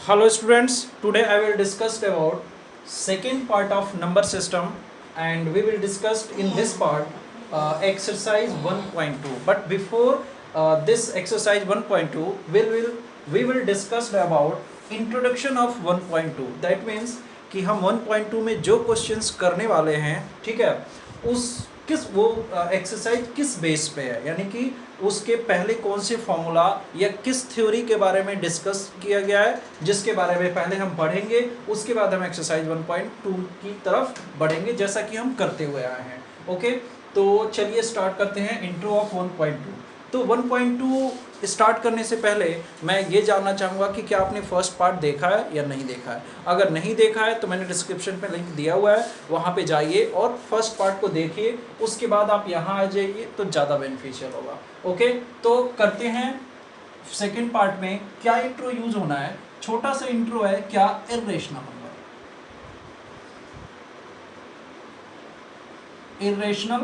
Hello students, today I will discuss about second part of number system and we will discuss in this part exercise 1.2. But before this exercise 1.2 we will discuss about introduction of 1.2. That means कि हम 1.2 में जो questions करने वाले हैं, ठीक है, उस किस वो एक्सरसाइज किस बेस पे है, यानी कि उसके पहले कौन से फॉर्मूला या किस थ्योरी के बारे में डिस्कस किया गया है, जिसके बारे में पहले हम पढ़ेंगे, उसके बाद हम एक्सरसाइज 1.2 की तरफ बढ़ेंगे जैसा कि हम करते हुए आए हैं। ओके, तो चलिए स्टार्ट करते हैं इंट्रो ऑफ 1.2। तो 1.2 स्टार्ट करने से पहले मैं ये जानना चाहूँगा कि क्या आपने फर्स्ट पार्ट देखा है या नहीं देखा है। अगर नहीं देखा है तो मैंने डिस्क्रिप्शन में लिंक दिया हुआ है, वहाँ पे जाइए और फर्स्ट पार्ट को देखिए, उसके बाद आप यहाँ आ जाइए तो ज़्यादा बेनिफिशियल होगा। ओके, तो करते हैं सेकेंड पार्ट में क्या इंट्रो यूज होना है। छोटा सा इंट्रो है, क्या इर्रेशनल नंबर। इर्रेशनल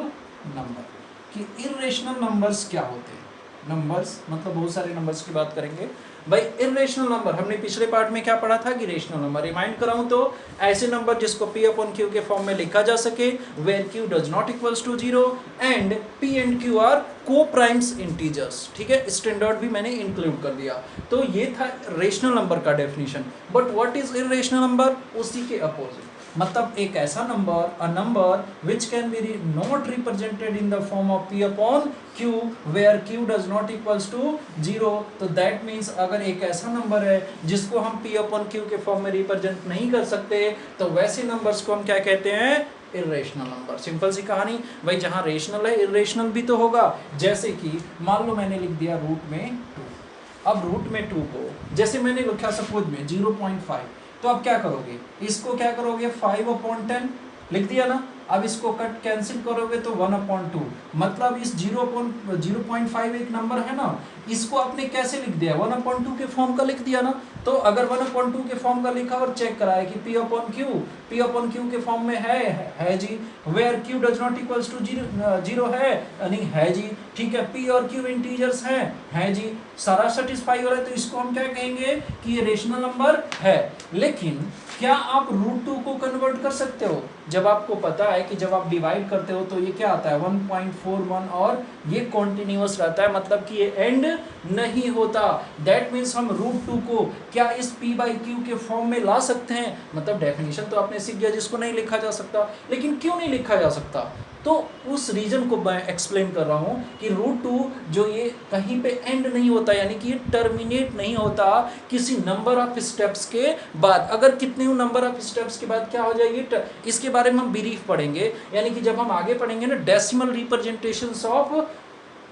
नंबर कि इर्रेशनल नंबर्स क्या होते हैं। नंबर्स मतलब बहुत सारे नंबर्स की बात करेंगे भाई। इर्रेशनल नंबर हमने पिछले पार्ट में क्या पढ़ा था कि रेशनल नंबर। रिमाइंड कराऊं तो ऐसे नंबर जिसको p अपॉन q के फॉर्म में लिखा जा सके, where q does not equals to 0 and p and q are coprimes integers. ठीक है, स्टैंडर्ड भी मैंने इंक्लूड कर दिया। तो ये था रेशनल नंबर का definition. But what is irrational number? उसी के अपोजिट, मतलब एक ऐसा number, a number which can be not represented in the form of p upon q where q does not equals to 0। तो दैट मीन्स अगर एक ऐसा नंबर है जिसको हम p अपॉन q के फॉर्म में रिप्रेजेंट नहीं कर सकते, तो वैसे नंबर्स को हम क्या कहते हैं? Irrational number. सिंपल सी कहानी भाई, जहाँ रेशनल है इर्रेशनल भी तो होगा। जैसे कि मान लो मैंने लिख दिया रूट में 2। अब रूट में 2 को जैसे मैंने लिखा सपोज में 0.5, तो अब क्या करोगे, इसको क्या करोगे 5/10 लिख दिया ना। अब इसको कट कैंसिल करोगे तो 1/2, मतलब इस 0.5 एक नंबर है ना, इसको आपने कैसे लिख दिया? 1/2 के फॉर्म का लिख दिया ना। तो अगर 1/2 के फॉर्म का लिखा और चेक कराया कि p अपॉन q के फॉर्म में है जी, where q does not equals to 0 है नहीं है जी, ठीक है, p और q इंटीजर्स हैं जी, सारा सेटिस्फाई हो रहा है, तो इसको हम क्या कहेंगे कि ये रेशनल नंबर है। लेकिन क्या आप √2 को कन्वर्ट कर सकते हो? जब आपको पता है कि जब आप डिवाइड करते हो तो ये क्या आता है 1.41 और ये कॉन्टिन्यूअस रहता है, मतलब कि ये एंड नहीं होता। दैट मीन्स हम √2 को क्या इस p/q के फॉर्म में ला सकते हैं? मतलब डेफिनेशन तो आपने सीख गया जिसको नहीं लिखा जा सकता। लेकिन क्यों नहीं लिखा जा सकता? तो उस रीजन को मैं एक्सप्लेन कर रहा हूँ कि √2 जो ये कहीं पे एंड नहीं होता, यानी कि ये टर्मिनेट नहीं होता किसी नंबर ऑफ स्टेप्स के बाद। अगर कितने नंबर ऑफ स्टेप्स के बाद क्या हो जाएगी, इसके बारे में हम ब्रीफ पढ़ेंगे, यानी कि जब हम आगे पढ़ेंगे ना decimal representations of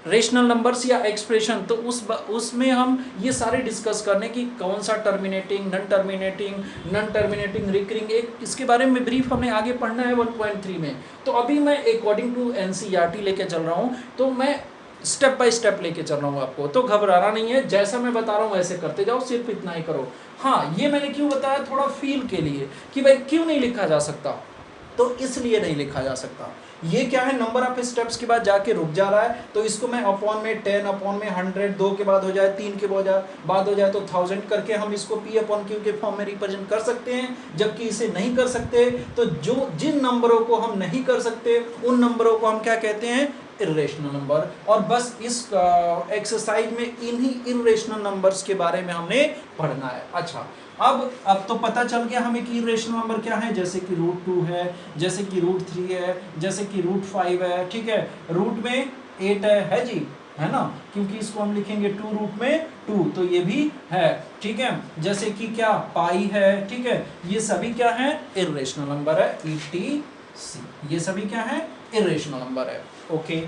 rational numbers या एक्सप्रेशन, तो उसमें हम ये सारे डिस्कस करने की कौन सा टर्मिनेटिंग, नॉन टर्मिनेटिंग, रिकरिंग, एक इसके बारे में ब्रीफ हमने आगे पढ़ना है 1.3 में। तो अभी मैं अकॉर्डिंग टू एनसीईआरटी लेके चल रहा हूँ, तो मैं स्टेप बाय स्टेप लेके चल रहा हूँ आपको, तो घबराना नहीं है, जैसा मैं बता रहा हूँ वैसे करते जाओ, सिर्फ इतना ही करो। हाँ, ये मैंने क्यों बताया, थोड़ा फील के लिए कि भाई क्यों नहीं लिखा जा सकता। तो इसलिए नहीं लिखा जा सकता, ये क्या है, नंबर ऑफ स्टेप्स के बाद जाके रुक जा रहा है, तो इसको मैं अपॉन में 10, अपॉन में 100, 2 के बाद हो जाए, 3 के बाद हो जाए तो 1000 करके हम इसको p अपॉन q के फॉर्म में रिप्रेजेंट कर सकते हैं। जबकि इसे नहीं कर सकते, तो जो जिन नंबरों को हम नहीं कर सकते उन नंबरों को हम क्या कहते हैं? Irrational number. और बस इस एक्सरसाइज में इन्हीं इर्रेशनल नंबर्स के बारे में हमने पढ़ना है। अच्छा, अब तो पता चल गया हमें कि रेशनल नंबर क्या है, जैसे कि √2 है, जैसे कि √3 है, जैसे कि √5 है, ठीक है, रूट में 8 है जी, है ना, क्योंकि इसको हम लिखेंगे 2 रूट में 2, तो ये भी है, ठीक है, जैसे कि क्या पाई है, ठीक है, ये सभी क्या है? इर्रेशनल नंबर है, ETC, ये सभी क्या है? इर्रेशनल नंबर है। ओके,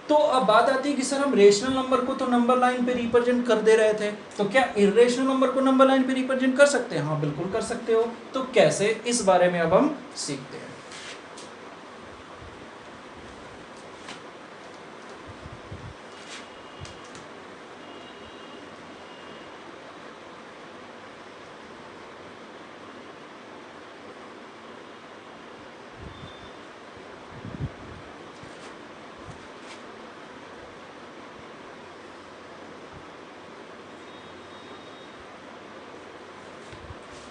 तो अब बात आती है कि सर हम रेशनल नंबर को तो नंबर लाइन पे रिप्रेजेंट कर दे रहे थे, तो क्या इर्रेशनल नंबर को नंबर लाइन पे रिप्रेजेंट कर सकते हैं? हाँ बिल्कुल कर सकते हो। तो कैसे, इस बारे में अब हम सीखते हैं।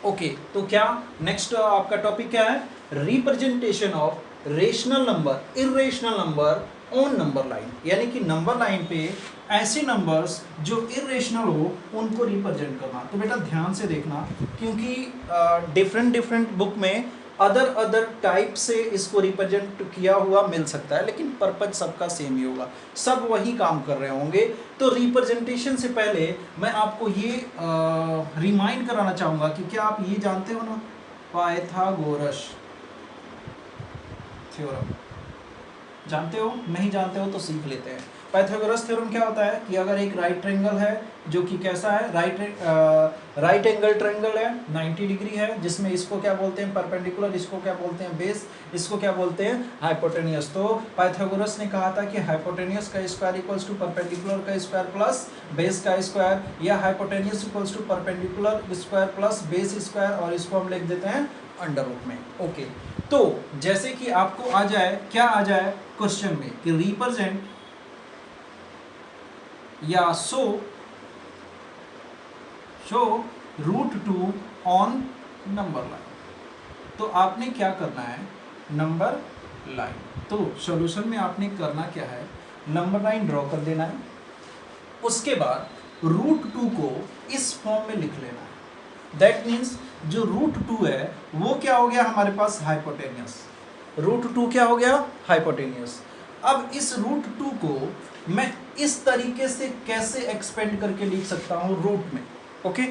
ओके तो क्या नेक्स्ट आपका टॉपिक क्या है? Representation of rational number, irrational number on number line, यानी कि नंबर लाइन पे ऐसे नंबर्स जो इरेशनल हो उनको रिप्रेजेंट करना। तो बेटा ध्यान से देखना, क्योंकि डिफरेंट बुक में अदर टाइप से इसको रिप्रेजेंट किया हुआ मिल सकता है, लेकिन पर्पज सबका सेम ही होगा, सब वही काम कर रहे होंगे। तो रिप्रेजेंटेशन से पहले मैं आपको ये रिमाइंड कराना चाहूँगा कि क्या आप ये जानते हो ना, पाइथागोरस थ्योरम जानते हो? नहीं जानते हो तो सीख लेते हैं। पाइथागोरस थ्योरम क्या होता है कि अगर एक राइट ट्रायंगल है जो कि कैसा है, राइट एंगल ट्रायंगल है, 90 डिग्री है, जिसमें इसको क्या बोलते हैं परपेंडिकुलर, इसको क्या बोलते हैं बेस, इसको क्या बोलते हैं हाइपोटेनियस। तो पाइथागोरस ने कहा था कि हाइपोटेनियस का स्क्वायर इक्वल्स टू परपेंडिकुलर का स्क्वायर प्लस बेस का स्क्वायर, या hypotenuse equals to perpendicular square plus base square, और इसको हम लिख देते हैं अंडर रूट में। ओके, तो जैसे कि आपको आ जाए, क्या आ जाए क्वेश्चन में कि रिप्रेजेंट या शो √2 ऑन नंबर लाइन, तो आपने क्या करना है नंबर लाइन। तो सॉल्यूशन में आपने करना क्या है, नंबर लाइन ड्रॉ कर देना है, उसके बाद √2 को इस फॉर्म में लिख लेना है। दैट मीन्स जो √2 है वो क्या हो गया हमारे पास हाइपोटेनियस, √2 क्या हो गया हाइपोटेनियस। अब इस √2 को मैं इस तरीके से कैसे एक्सपेंड करके लिख सकता हूँ रूट में। ओके,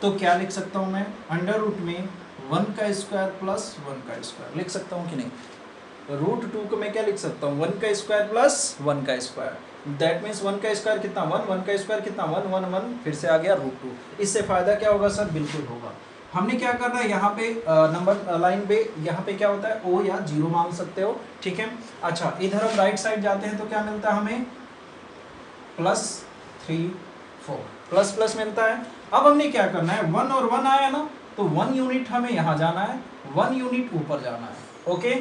तो क्या लिख सकता हूँ मैं, अंडर रूट में 1 का स्क्वायर प्लस 1 का स्क्वायर लिख सकता हूँ कि नहीं। √2 को मैं क्या लिख सकता हूँ 1 का स्क्वायर प्लस 1 का स्क्वायर, दैट मीन्स 1 का स्क्वायर कितना 1, 1 का स्क्वायर कितना 1, 1 1 फिर से आ गया √2। इससे फायदा क्या होगा सर, बिल्कुल होगा। हमने क्या करना है यहाँ पे नंबर लाइन पे, यहाँ पे क्या होता है ओ या 0 मान सकते हो, ठीक है। अच्छा, इधर हम राइट साइड जाते हैं तो क्या मिलता है हमें +3 4 प्लस प्लस मिलता है। अब हमने क्या करना है 1 और 1 आया ना, तो 1 यूनिट हमें यहाँ जाना है, 1 यूनिट ऊपर जाना है। ओके,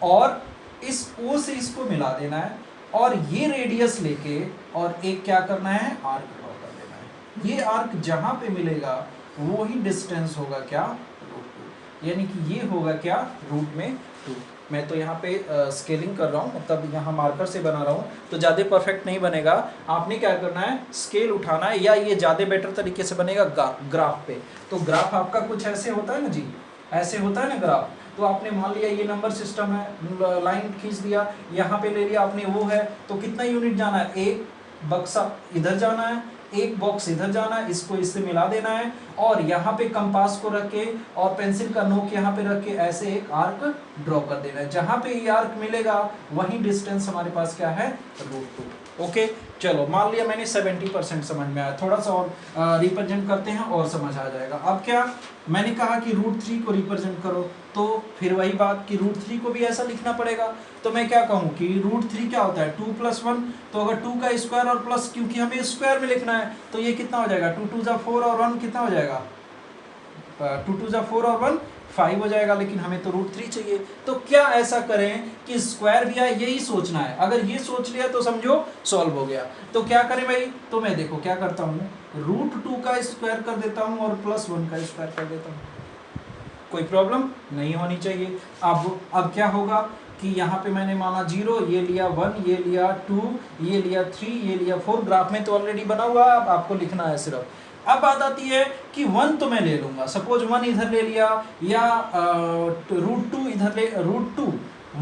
और इस O से इसको मिला देना है, और ये रेडियस लेके और एक क्या करना है आर्क ड्रॉ कर देना है। ये आर्क जहाँ पे मिलेगा वो ही डिस्टेंस होगा क्या √2, यानी कि ये होगा क्या √2। मैं तो यहाँ पे स्केलिंग कर रहा हूँ, मतलब यहाँ मार्कर से बना रहा हूँ, तो ज़्यादा परफेक्ट नहीं बनेगा। आपने क्या करना है स्केल उठाना है, या ये ज़्यादा बेटर तरीके से बनेगा ग्राफ पे। तो ग्राफ आपका कुछ ऐसे होता है ना जी, ऐसे होता है ना ग्राफ। तो आपने मान लिया ये नंबर सिस्टम है, लाइन खींच दिया, यहाँ पे ले लिया आपने वो है, तो कितना यूनिट जाना है, एक बक्सा इधर जाना है, एक बॉक्स इधर जाना है, इसको इससे मिला देना है, और यहाँ पे कंपास को रख के और पेंसिल का नोक यहाँ पे रख के ऐसे एक आर्क ड्रॉ कर देना है। जहाँ पे ये आर्क मिलेगा वही डिस्टेंस हमारे पास क्या है √2। ओके, चलो मान लिया मैंने 70% समझ में आया, थोड़ा सा और रिप्रेजेंट करते हैं और समझ आ जाएगा। अब क्या मैंने कहा कि √3 को रिप्रेजेंट करो, तो फिर वही बात कि √3 को भी ऐसा लिखना पड़ेगा। तो मैं क्या कहूँ कि √3 क्या होता है 2 + 1, तो अगर 2 का स्क्वायर और प्लस, क्योंकि हमें स्क्वायर में लिखना है, तो ये कितना हो जाएगा 2 2 4 और 1 कितना हो जाएगा 2 2 4 और 1 5 हो जाएगा, लेकिन हमें तो √3 चाहिए। तो क्या ऐसा करें कि स्क्वायर भी आए, यही सोचना है। अगर ये सोच लिया तो समझो सॉल्व हो गया। तो क्या करें भाई, तो मैं देखो क्या करता हूँ √2 का स्क्वायर कर देता हूँ और +1 का स्क्वायर कर देता हूँ, कोई प्रॉब्लम नहीं होनी चाहिए। अब क्या होगा कि यहाँ पे मैंने माना 0, ये लिया 1, ये लिया 2, ये लिया 3, ये लिया 4, ग्राफ में तो ऑलरेडी बना हुआ है, अब आपको लिखना है सिर्फ। अब बात आती है कि 1 तो मैं ले लूँगा, सपोज 1 इधर ले लिया, या √2 इधर ले, √2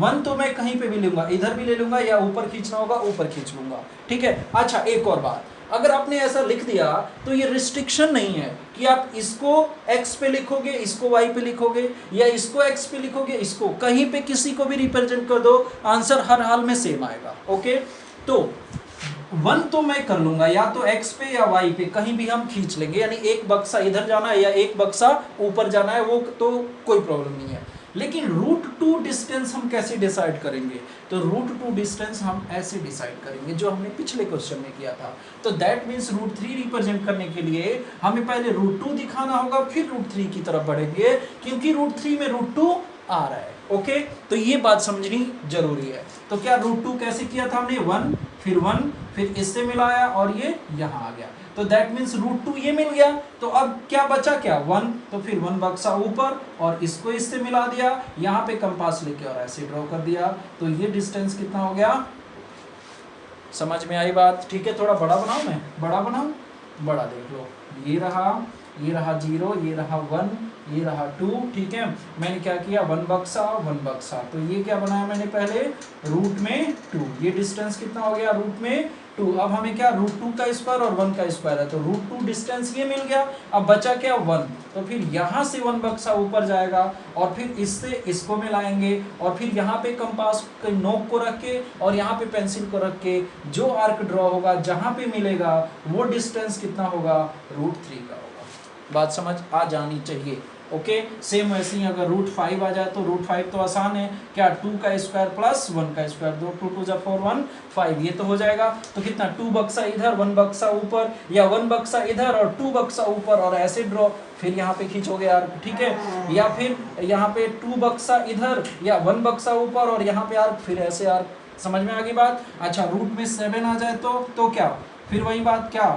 1 तो मैं कहीं पे भी लूँगा, इधर भी ले लूँगा, या ऊपर खींचना होगा ऊपर खींच लूँगा, ठीक है। अच्छा, एक और बात, अगर आपने ऐसा लिख दिया तो ये रिस्ट्रिक्शन नहीं है कि आप इसको x पे लिखोगे, इसको y पे लिखोगे, या इसको x पे लिखोगे, इसको कहीं पे किसी को भी रिप्रेजेंट कर दो, आंसर हर हाल में सेम आएगा। ओके, तो 1 तो मैं कर लूंगा, या तो x पे या y पे कहीं भी हम खींच लेंगे, यानी एक बक्सा इधर जाना है या एक बक्सा ऊपर जाना है, वो तो कोई प्रॉब्लम नहीं है। लेकिन √2 डिस्टेंस हम कैसे डिसाइड करेंगे, तो √2 डिस्टेंस हम ऐसे डिसाइड करेंगे जो हमने पिछले क्वेश्चन में किया था। तो दैट मीन्स √3 रिप्रेजेंट करने के लिए हमें पहले √2 दिखाना होगा, फिर √3 की तरफ बढ़ेंगे, क्योंकि √3 में √2 आ रहा है। ओके, तो ये बात समझनी जरूरी है। तो क्या √2 कैसे किया था हमने, 1 फिर इससे मिलाया और ये यहाँ आ गया, तो दैट मीन्स √2 ये मिल गया। तो अब क्या बचा, क्या 1, तो फिर 1 बक्सा ऊपर और इसको इससे मिला दिया, यहाँ पे कंपास लेके और ऐसे ड्रॉ कर दिया, तो ये डिस्टेंस कितना हो गया, समझ में आई बात? ठीक है, थोड़ा बड़ा बनाऊं, मैं बड़ा बनाऊं, बड़ा देख लो, ये रहा 0, ये रहा 1, ये रहा 2, ठीक है। मैंने क्या किया, 1 बक्सा, तो ये क्या बनाया मैंने पहले, रूट में 2, ये डिस्टेंस कितना हो गया, रूट में 2। अब हमें क्या, √2 का स्क्वायर और 1 का स्क्वायर है, तो √2 डिस्टेंस ये मिल गया। अब बचा क्या, 1, तो फिर यहाँ से 1 बक्सा ऊपर जाएगा और फिर इससे इसको मिलाएंगे और फिर यहाँ पे कंपास के नोक को रख के और यहाँ पे पेंसिल को रख के जो आर्क ड्रॉ होगा जहाँ पे मिलेगा वो डिस्टेंस कितना होगा, √3 का होगा। बात समझ आ जानी चाहिए। ओके, सेम वैसे ही अगर √5 आ जाए तो √5 तो आसान है, क्या 2 का स्क्वायर प्लस 1 का स्क्वायर, 2 2 जा 4 1 5, ये तो हो जाएगा। तो कितना, 2 बक्सा इधर 1 बक्सा ऊपर, या 1 बक्सा इधर और 2 बक्सा ऊपर और ऐसे ड्रॉ, फिर यहाँ पे खींचोगे यार, ठीक है, या फिर यहाँ पे 2 बक्सा इधर या 1 बक्सा ऊपर और यहाँ पे आर्क, फिर ऐसे आर्क, समझ में आ गई बात। अच्छा, रूट में 7 आ जाए तो क्या, फिर वही बात, क्या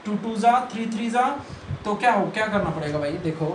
2 2 जा 3 3 जा, तो क्या करना पड़ेगा भाई, देखो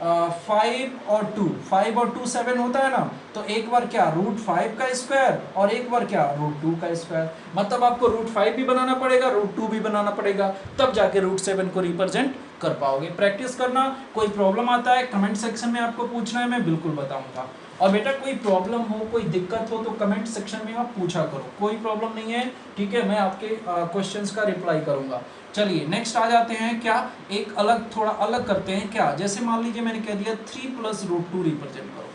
5 और 2 7 होता है ना, तो एक बार क्या √5 का स्क्वायर और एक बार क्या √2 का स्क्वायर, मतलब आपको √5 भी बनाना पड़ेगा, √2 भी बनाना पड़ेगा, तब जाके √7 को रिप्रेजेंट कर पाओगे। प्रैक्टिस करना, कोई प्रॉब्लम आता है कमेंट सेक्शन में आपको पूछना है, मैं बिल्कुल बताऊंगा। और बेटा कोई प्रॉब्लम हो, कोई दिक्कत हो तो कमेंट सेक्शन में आप पूछा करो, कोई प्रॉब्लम नहीं है, ठीक है, मैं आपके क्वेश्चंस का रिप्लाई करूंगा। चलिए नेक्स्ट आ जाते हैं, क्या एक अलग, थोड़ा अलग करते हैं, क्या जैसे मान लीजिए मैंने कह दिया 3 + √2 रिप्रेजेंट करो,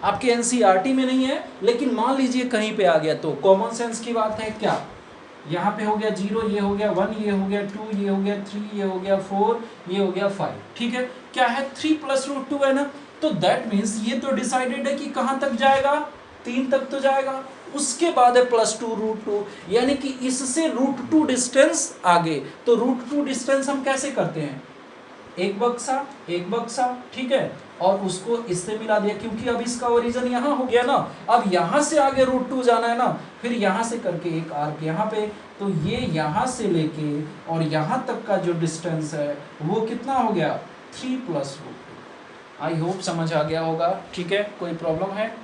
आपके एनसीईआरटी में नहीं है, लेकिन मान लीजिए कहीं पे आ गया तो कॉमन सेंस की बात है, क्या यहाँ पे हो गया 0, ये हो गया 1, ये हो गया 2, ये हो गया 3, ये हो गया 4, ये हो गया 5, ठीक है, क्या है 3 + √2 है ना, तो दैट मीन्स ये तो डिसाइडेड है कि कहाँ तक जाएगा, 3 तक तो जाएगा, उसके बाद है +2 √2, यानी कि इससे √2 डिस्टेंस आगे, तो √2 डिस्टेंस हम कैसे करते हैं, एक बक्सा, ठीक है, और उसको इससे मिला दिया, क्योंकि अब इसका ओरिजिन यहाँ हो गया ना, अब यहाँ से आगे √2 जाना है ना, फिर यहाँ से करके एक आर्क यहाँ पे, तो ये यहाँ से लेके और यहाँ तक का जो डिस्टेंस है वो कितना हो गया, 3 + √2। आई होप समझ आ गया होगा, ठीक है, कोई प्रॉब्लम है,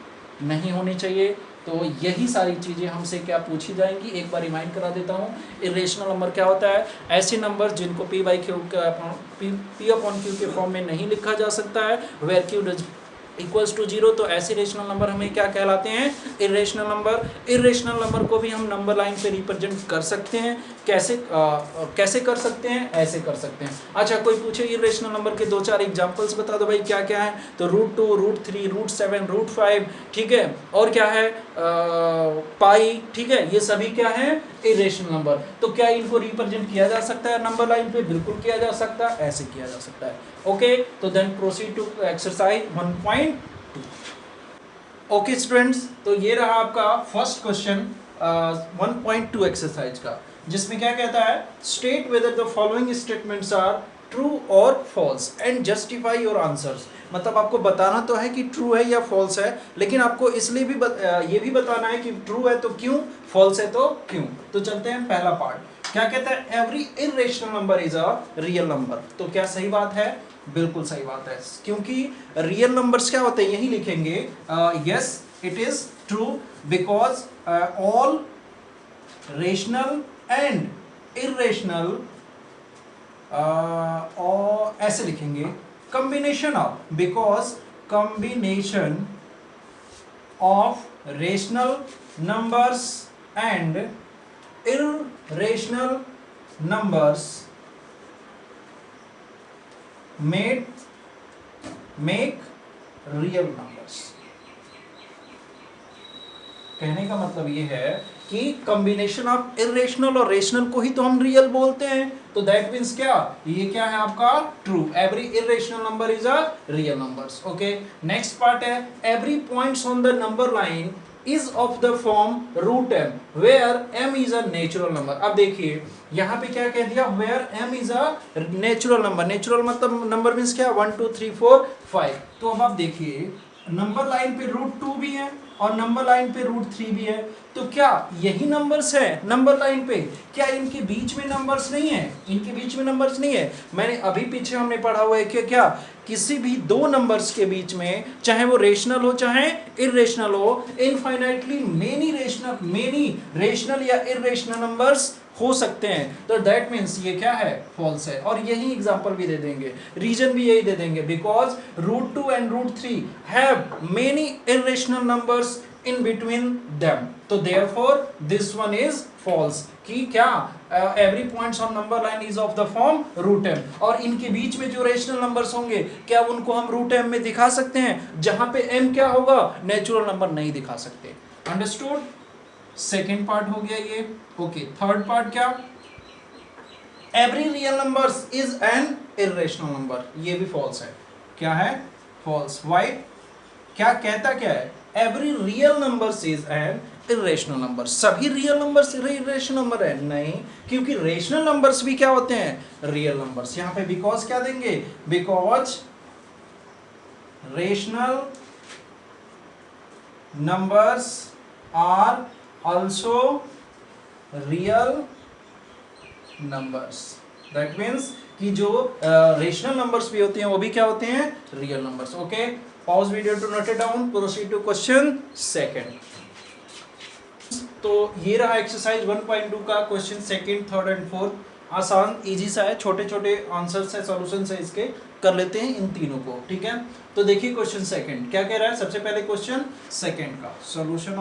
नहीं होनी चाहिए। तो यही सारी चीज़ें हमसे क्या पूछी जाएंगी, एक बार रिमाइंड करा देता हूँ। इरेशनल नंबर क्या होता है, ऐसे नंबर जिनको P/Q के फॉर्म में नहीं लिखा जा सकता है, वेयर Q = 0, तो ऐसे रेशनल नंबर हमें क्या कहलाते हैं, इरेशनल नंबर। इरेशनल नंबर को भी हम नंबर लाइन पे रिप्रेजेंट कर सकते हैं, कैसे कर सकते हैं, ऐसे कर सकते हैं। अच्छा, कोई पूछे इरेशनल नंबर के 2-4 एग्जांपल्स बता दो भाई, क्या क्या है, तो √2 √3 √7 √5, ठीक है, और क्या है पाई, ठीक है, ये सभी क्या है इरेशनल नंबर। तो क्या इनको रिप्रेजेंट किया जा सकता है नंबर लाइन पे, बिल्कुल किया जा सकता है, ऐसे किया जा सकता है। ओके, तो then proceed to exercise 1.2। Okay students, तो ये रहा आपका फर्स्ट क्वेश्चन 1.2 एक्सरसाइज का, जिसमें क्या कहता है, state whether the following statements are true और false and justify your answers. मतलब आपको बताना तो है कि ट्रू है या फॉल्स है, लेकिन आपको इसलिए भी ये भी बताना है कि ट्रू है तो क्यों, फॉल्स है तो क्यों। तो चलते हैं पहला पार्ट, क्या कहता है, every irrational number is a real number. तो क्या सही बात है, बिल्कुल सही बात है, क्योंकि रियल नंबर्स क्या होते हैं, यही लिखेंगे, yes it is true because all rational and irrational, और ऐसे लिखेंगे, combination of, because combination of rational numbers and irrational numbers make real numbers. कहने का मतलब ये है कि कॉम्बिनेशन ऑफ इरेशनल और रेशनल को ही तो हम रियल बोलते हैं, तो दैट मीन्स क्या, ये क्या है आपका true, every irrational number is a real numbers. Okay, next part है, every points on the number line is of the form √m where m is a natural number. अब देखिए यहाँ पे क्या कह दिया, where m is a natural number. Natural मतलब number means क्या, 1 2 3 4 5। तो अब आप देखिए नंबर लाइन पे √2 भी है और नंबर लाइन पे √3 भी है, तो क्या यही नंबर्स है नंबर लाइन पे? क्या इनके बीच में नंबर्स नहीं है? इनके बीच में नंबर्स नहीं है। मैंने अभी पीछे हमने पढ़ा हुआ है कि क्या किसी भी दो नंबर्स के बीच में, चाहे वो रेशनल हो चाहे इरेशनल हो, इनफाइनाइटली मेनी रेशनल या इरेशनल नंबर्स हो सकते हैं। तो दैट मीन्स ये क्या है? फॉल्स है। और यही एग्जांपल भी दे देंगे, रीजन भी यही दे देंगे, because √2 and √3 have many irrational numbers in between them, तो therefore this one is false। कि क्या every points on number line is of the form √m, और इनके बीच में जो रेशनल नंबर्स होंगे क्या उनको हम √m में दिखा सकते हैं? जहां पे m क्या होगा? नेचुरल नंबर नहीं दिखा सकते। अंडरस्टूड? सेकेंड पार्ट हो गया ये। ओके, थर्ड पार्ट क्या? Every real numbers is an irrational number, ये भी फॉल्स है। क्या है? फॉल्स। व्हाई? क्या कहता क्या है? Every real numbers is an irrational number, सभी रियल नंबर्स इरेशनल नंबर है? नहीं, क्योंकि रेशनल नंबर्स भी क्या होते हैं? Real numbers. यहां पे बिकॉज क्या देंगे? Because rational numbers are also real numbers. That means कि जो रेशनल नंबर्स भी होते हैं वो भी क्या होते हैं? Real numbers. Okay, pause video to note it down, proceed to question second. तो ये रहा एक्सरसाइज 1.2 का question second, third and fourth. आसान इजी सा है, छोटे छोटे आंसर्स है, सॉल्यूशंस है, इसके कर लेते हैं इन तीनों को। ठीक है, तो देखिए क्वेश्चन सेकंड क्या कह रहा है। सबसे पहले क्वेश्चन सेकंड का सॉल्यूशन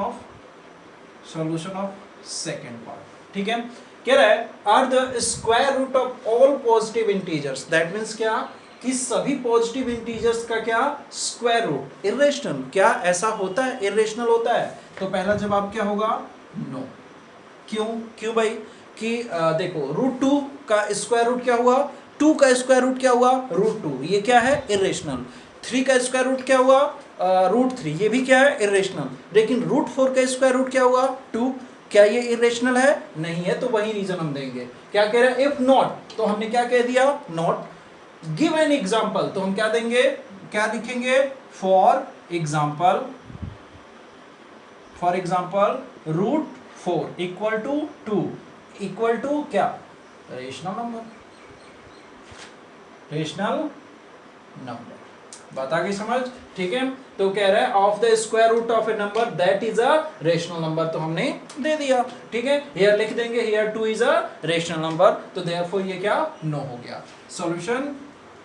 ऑफ सेकंड पार्ट। ठीक है, कह रहा है are the square root of all positive integers, that means क्या कि सभी पॉजिटिव इंटीजर्स का क्या स्क्वायर रूट इरेशनल, क्या ऐसा होता है? इरेशनल होता है। तो पहला जवाब क्या होगा? नो। क्यों भाई? कि देखो √2 का स्क्वायर रूट क्या हुआ? 2 का स्क्वायर रूट क्या हुआ? √2, ये क्या है? इरेशनल। 3 का स्क्वायर रूट क्या हुआ? √3, ये भी क्या है? इरेशनल। लेकिन √4 का स्क्वायर रूट क्या हुआ? 2, क्या ये इरेशनल है? नहीं है। तो वही रीजन हम देंगे। क्या कह रहे हैं? इफ नॉट, तो हमने क्या कह दिया? नॉट। गिव एन एग्जाम्पल, तो हम क्या देंगे? क्या लिखेंगे? For example √4 equal to 2 equal to क्या? Rational number. बात आ गई समझ? ठीक है, तो कह रहा है of the square root of a number that is a rational number, तो हमने दे दिया। ठीक है, हियर लिख देंगे here 2 is a rational number, तो देयरफॉर ये क्या? नो हो गया। Solution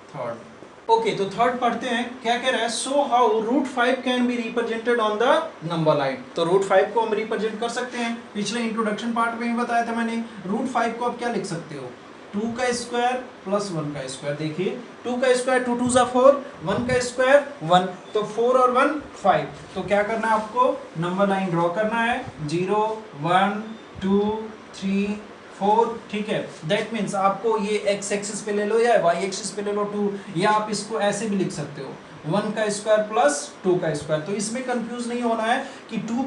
third. ओके, तो थर्ड पढ़ते हैं। क्या कह रहा है? So how √5 can be represented on the number line, तो √5 को हम रिप्रेजेंट कर सकते हैं। पिछले इंट्रोडक्शन पार्ट में ही बताया था मैंने। √5 को आप क्या लिख सकते हो? 2 का स्क्वायर प्लस 1 का स्क्वायर। देखिए 2 का स्क्वायर 2 2 4, 1 का स्क्वायर 1, तो 4 और 1 5। तो क्या करना है आपको? नंबर लाइन ड्रॉ करना है 0 1 2 3 4। ठीक है, दैट मीन्स आपको ये एक्स एक्सिस पे ले लो या वाई एक्सिस पे ले लो 2, या आप इसको ऐसे भी लिख सकते हो 1 का स्क्वायर प्लस 2 का स्क्वायर। तो इसमें कंफ्यूज नहीं होना है कि 2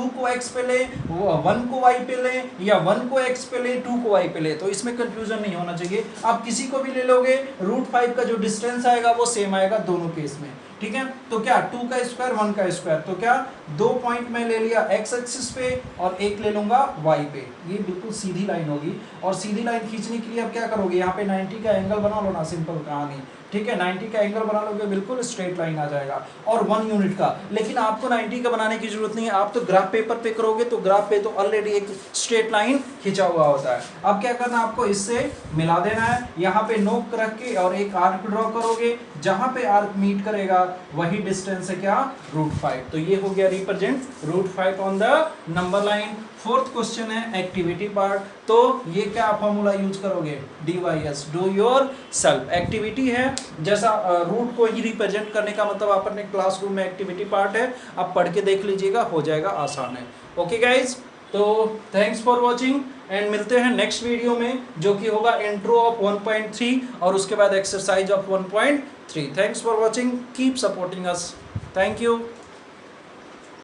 को x पे ले, 1 को y पे ले, या 1 को x पे ले 2 को y पे ले, तो इसमें कंफ्यूजन नहीं होना चाहिए। आप किसी को भी ले लोगे, √5 का जो डिस्टेंस आएगा वो सेम आएगा दोनों केस में। ठीक है, तो क्या 2 का स्क्वायर 1 का स्क्वायर, तो क्या 2 पॉइंट में ले लिया x एक्सिस पे और एक ले लूंगा y पे। ये बिल्कुल सीधी लाइन होगी, और सीधी लाइन खींचने के लिए आप क्या करोगे? यहाँ पे 90 का एंगल बना लो ना, सिंपल कहानी। ठीक है, 90 का एंगल बना लोगे, बिल्कुल स्ट्रेट लाइन आ जाएगा, और 1 यूनिट का। लेकिन आपको 90 का बनाने की जरूरत नहीं है, आप तो ग्राफ पेपर पे करोगे, तो ग्राफ पे तो ऑलरेडी एक स्ट्रेट लाइन खिंचा हुआ होता है। अब क्या करना आपको? इससे मिला देना है, यहाँ पे नोक रख के और एक आर्क ड्रॉ करोगे, जहां पे आर्क मीट करेगा वही डिस्टेंस है क्या? √5। तो ये हो गया represent √5 on the number line. Fourth question है एक्टिविटी पार्ट, तो ये क्या फॉर्मूला यूज करोगे? DYS, do your self. Activity है, जैसा रूट को ही रिप्रेजेंट करने का मतलब आप अपने क्लासरूम में एक्टिविटी पार्ट है, आप पढ़ के देख लीजिएगा, हो जाएगा, आसान है। ओके गाइज, तो थैंक्स फॉर वॉचिंग एंड मिलते हैं नेक्स्ट वीडियो में, जो कि होगा इंट्रो ऑफ 1.3 और उसके बाद exercise of 1.3। Thanks for watching, keep supporting us, thank you.